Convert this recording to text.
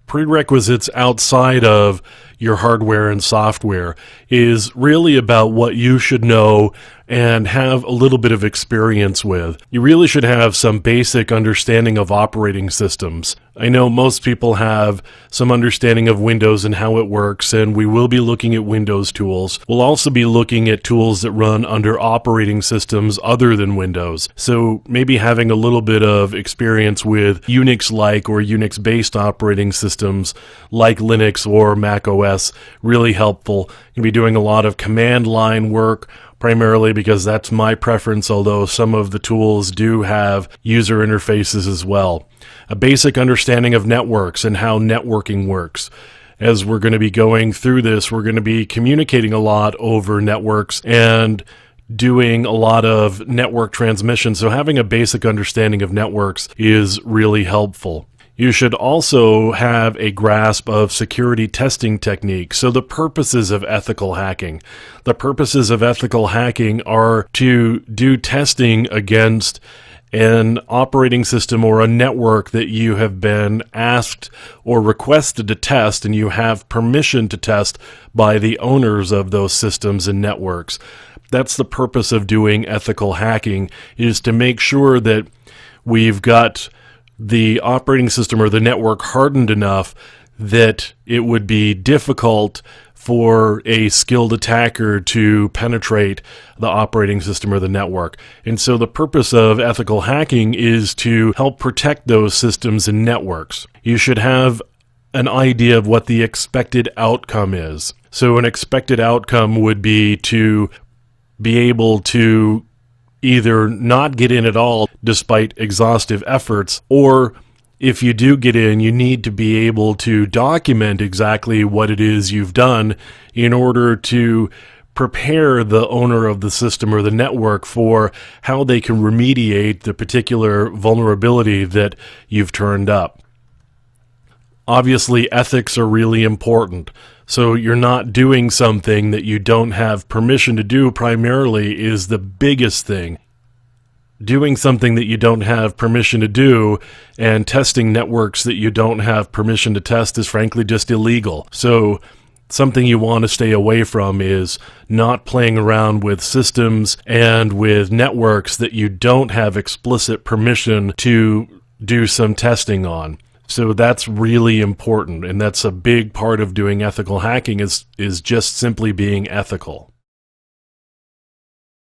Prerequisites outside of your hardware and software is really about what you should know and have a little bit of experience with. You really should have some basic understanding of operating systems. I know most people have some understanding of Windows and how it works, and we will be looking at Windows tools. We'll also be looking at tools that run under operating systems other than Windows. So maybe having a little bit of experience with Unix-like or Unix-based operating systems like Linux or Mac OS, really helpful. You'll be doing a lot of command line work, primarily because that's my preference, although some of the tools do have user interfaces as well. A basic understanding of networks and how networking works. As we're going to be going through this, we're going to be communicating a lot over networks and doing a lot of network transmission, so having a basic understanding of networks is really helpful. You should also have a grasp of security testing techniques. So the purposes of ethical hacking. The purposes of ethical hacking are to do testing against an operating system or a network that you have been asked or requested to test, and you have permission to test by the owners of those systems and networks. That's the purpose of doing ethical hacking, is to make sure that we've got the operating system or the network hardened enough that it would be difficult for a skilled attacker to penetrate the operating system or the network. And so the purpose of ethical hacking is to help protect those systems and networks. You should have an idea of what the expected outcome is. So an expected outcome would be to be able to either not get in at all despite exhaustive efforts, or if you do get in, you need to be able to document exactly what it is you've done in order to prepare the owner of the system or the network for how they can remediate the particular vulnerability that you've turned up. Obviously, ethics are really important. So you're not doing something that you don't have permission to do primarily is the biggest thing. Doing something that you don't have permission to do and testing networks that you don't have permission to test is frankly just illegal. So something you want to stay away from is not playing around with systems and with networks that you don't have explicit permission to do some testing on. So that's really important, and that's a big part of doing ethical hacking is just simply being ethical.